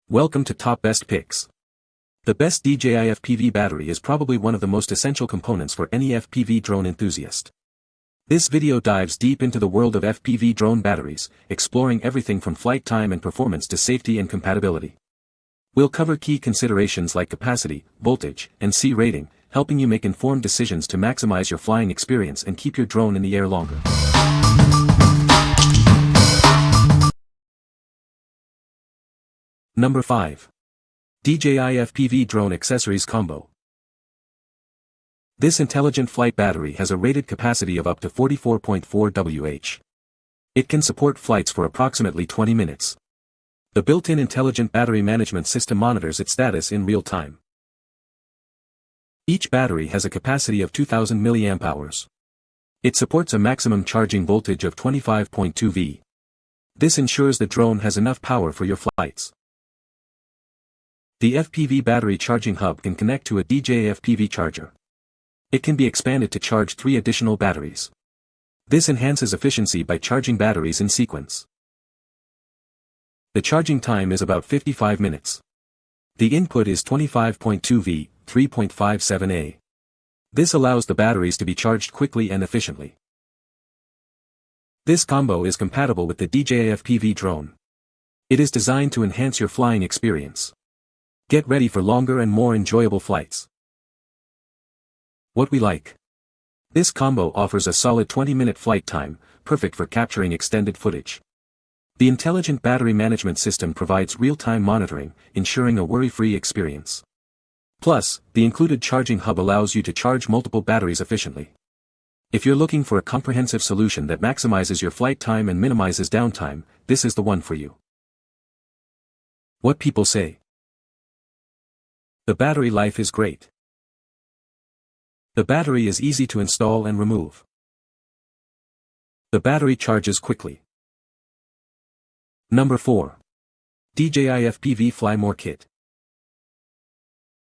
Welcome to Top Best Picks. The best DJI FPV battery is probably one of the most essential components for any FPV drone enthusiast. This video dives deep into the world of FPV drone batteries, exploring everything from flight time and performance to safety and compatibility. We'll cover key considerations like capacity, voltage, and C rating, helping you make informed decisions to maximize your flying experience and keep your drone in the air longer. Number 5. DJI FPV Drone Accessories Combo. This intelligent flight battery has a rated capacity of up to 44.4 Wh. It can support flights for approximately 20 minutes. The built-in intelligent battery management system monitors its status in real time. Each battery has a capacity of 2000 mAh. It supports a maximum charging voltage of 25.2 V. This ensures the drone has enough power for your flights. The FPV battery charging hub can connect to a DJI FPV charger. It can be expanded to charge 3 additional batteries. This enhances efficiency by charging batteries in sequence. The charging time is about 55 minutes. The input is 25.2 V, 3.57 A. This allows the batteries to be charged quickly and efficiently. This combo is compatible with the DJI FPV drone. It is designed to enhance your flying experience. Get ready for longer and more enjoyable flights. What we like. This combo offers a solid 20-minute flight time, perfect for capturing extended footage. The intelligent battery management system provides real-time monitoring, ensuring a worry-free experience. Plus, the included charging hub allows you to charge multiple batteries efficiently. If you're looking for a comprehensive solution that maximizes your flight time and minimizes downtime, this is the one for you. What people say. The battery life is great. The battery is easy to install and remove. The battery charges quickly. Number 4. DJI FPV Fly More Kit.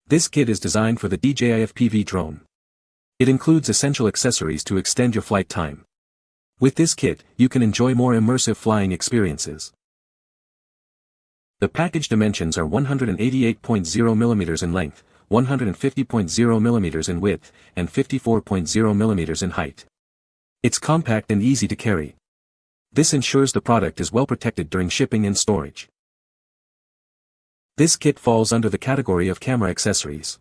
This kit is designed for the DJI FPV drone. It includes essential accessories to extend your flight time. With this kit, you can enjoy more immersive flying experiences. The package dimensions are 188.0 mm in length, 150.0 mm in width, and 54.0 mm in height. It's compact and easy to carry. This ensures the product is well protected during shipping and storage. This kit falls under the category of camera accessories.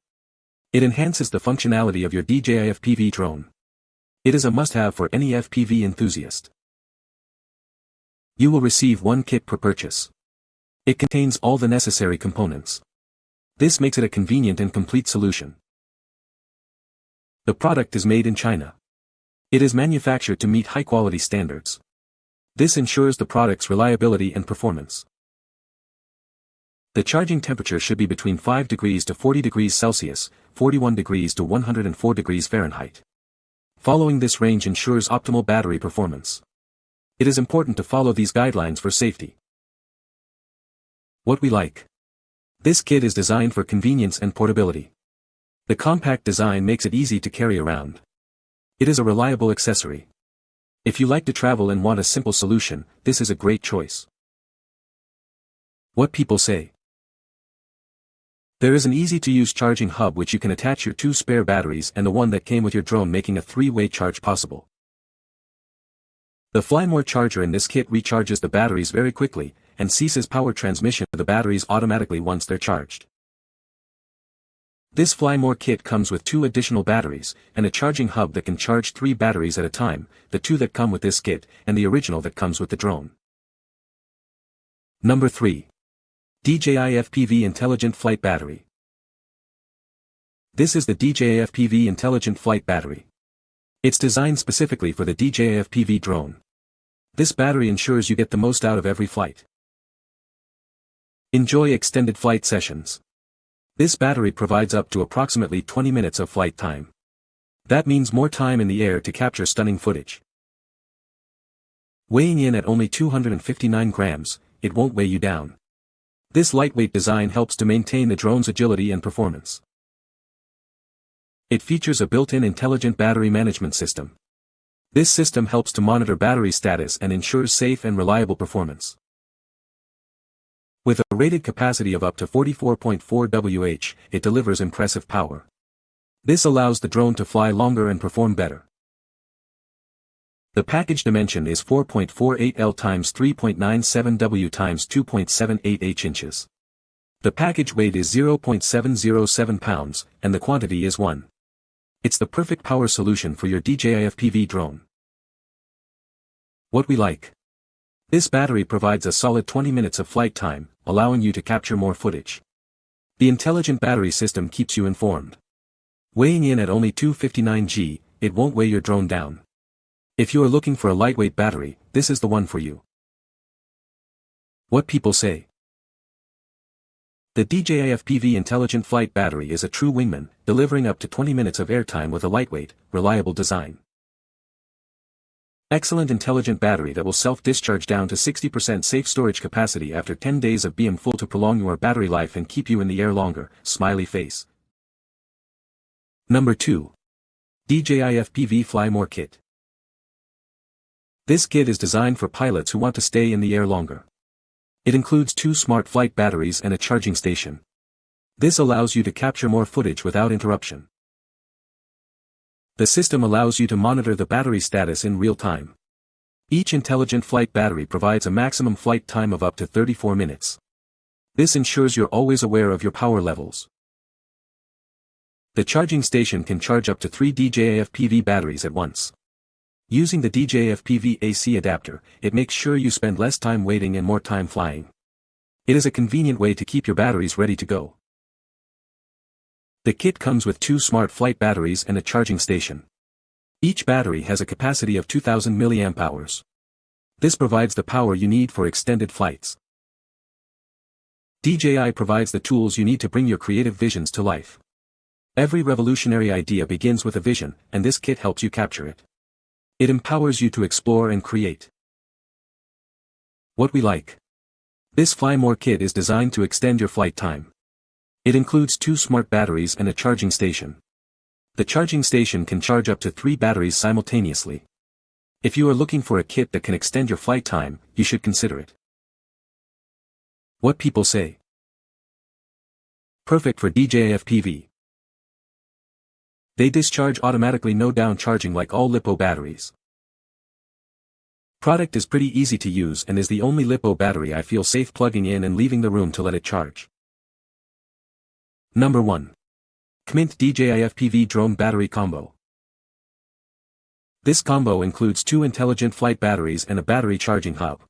It enhances the functionality of your DJI FPV drone. It is a must-have for any FPV enthusiast. You will receive one kit per purchase. It contains all the necessary components. This makes it a convenient and complete solution. The product is made in China. It is manufactured to meet high-quality standards. This ensures the product's reliability and performance. The charging temperature should be between 5 degrees to 40 degrees Celsius, 41 degrees to 104 degrees Fahrenheit. Following this range ensures optimal battery performance. It is important to follow these guidelines for safety. What we like. This kit is designed for convenience and portability. The compact design makes it easy to carry around. It is a reliable accessory. If you like to travel and want a simple solution, this is a great choice. What people say. There is an easy-to-use charging hub which you can attach your 2 spare batteries and the one that came with your drone, making a 3-way charge possible. The Fly More charger in this kit recharges the batteries very quickly, and ceases power transmission to the batteries automatically once they're charged. This Fly More kit comes with 2 additional batteries, and a charging hub that can charge 3 batteries at a time, the 2 that come with this kit, and the original that comes with the drone. Number 3. DJI FPV Intelligent Flight Battery. This is the DJI FPV Intelligent Flight Battery. It's designed specifically for the DJI FPV drone. This battery ensures you get the most out of every flight. Enjoy extended flight sessions. This battery provides up to approximately 20 minutes of flight time. That means more time in the air to capture stunning footage. Weighing in at only 259 grams, it won't weigh you down. This lightweight design helps to maintain the drone's agility and performance. It features a built-in intelligent battery management system. This system helps to monitor battery status and ensures safe and reliable performance. With a rated capacity of up to 44.4 Wh, it delivers impressive power. This allows the drone to fly longer and perform better. The package dimension is 4.48 L x 3.97 W x 2.78 H inches. The package weight is 0.707 pounds, and the quantity is 1. It's the perfect power solution for your DJI FPV drone. What we like. This battery provides a solid 20 minutes of flight time, allowing you to capture more footage. The intelligent battery system keeps you informed. Weighing in at only 259 g, it won't weigh your drone down. If you are looking for a lightweight battery, this is the one for you. What people say. The DJI FPV Intelligent Flight Battery is a true wingman, delivering up to 20 minutes of airtime with a lightweight, reliable design. Excellent intelligent battery that will self-discharge down to 60% safe storage capacity after 10 days of being full to prolong your battery life and keep you in the air longer, smiley face. Number 2. DJI FPV Fly More Kit. This kit is designed for pilots who want to stay in the air longer. It includes 2 smart flight batteries and a charging station. This allows you to capture more footage without interruption. The system allows you to monitor the battery status in real time. Each intelligent flight battery provides a maximum flight time of up to 34 minutes. This ensures you're always aware of your power levels. The charging station can charge up to 3 DJI FPV batteries at once. Using the DJI FPV AC adapter, it makes sure you spend less time waiting and more time flying. It is a convenient way to keep your batteries ready to go. The kit comes with 2 smart flight batteries and a charging station. Each battery has a capacity of 2000 mAh. This provides the power you need for extended flights. DJI provides the tools you need to bring your creative visions to life. Every revolutionary idea begins with a vision, and this kit helps you capture it. It empowers you to explore and create. What we like. This Fly More kit is designed to extend your flight time. It includes 2 smart batteries and a charging station. The charging station can charge up to 3 batteries simultaneously. If you are looking for a kit that can extend your flight time, you should consider it. What people say. Perfect for DJI FPV. They discharge automatically, no down charging like all LiPo batteries. Product is pretty easy to use and is the only LiPo battery I feel safe plugging in and leaving the room to let it charge. Number 1. Qmint DJI FPV Drone Battery Combo. This combo includes 2 intelligent flight batteries and a battery charging hub.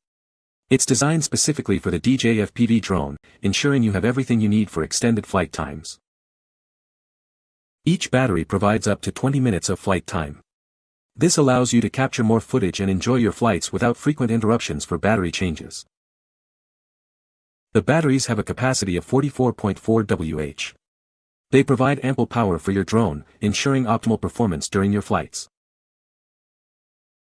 It's designed specifically for the DJI FPV drone, ensuring you have everything you need for extended flight times. Each battery provides up to 20 minutes of flight time. This allows you to capture more footage and enjoy your flights without frequent interruptions for battery changes. The batteries have a capacity of 44.4 Wh. They provide ample power for your drone, ensuring optimal performance during your flights.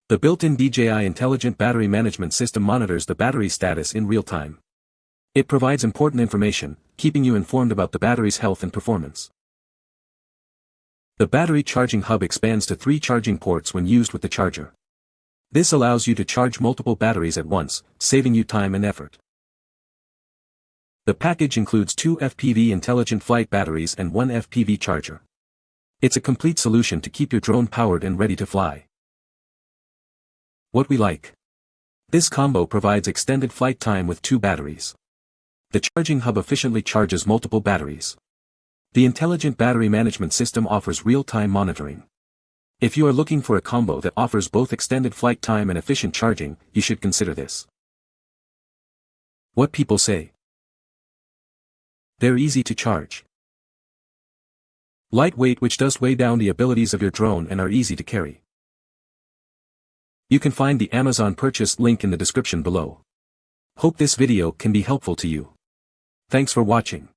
The built-in DJI Intelligent Battery Management System monitors the battery status in real time. It provides important information, keeping you informed about the battery's health and performance. The battery charging hub expands to 3 charging ports when used with the charger. This allows you to charge multiple batteries at once, saving you time and effort. The package includes 2 FPV intelligent flight batteries and 1 FPV charger. It's a complete solution to keep your drone powered and ready to fly. What we like. This combo provides extended flight time with 2 batteries. The charging hub efficiently charges multiple batteries. The Intelligent Battery Management System offers real-time monitoring. If you are looking for a combo that offers both extended flight time and efficient charging, you should consider this. What people say. They're easy to charge. Lightweight, which does weigh down the abilities of your drone, and are easy to carry. You can find the Amazon purchase link in the description below. Hope this video can be helpful to you. Thanks for watching.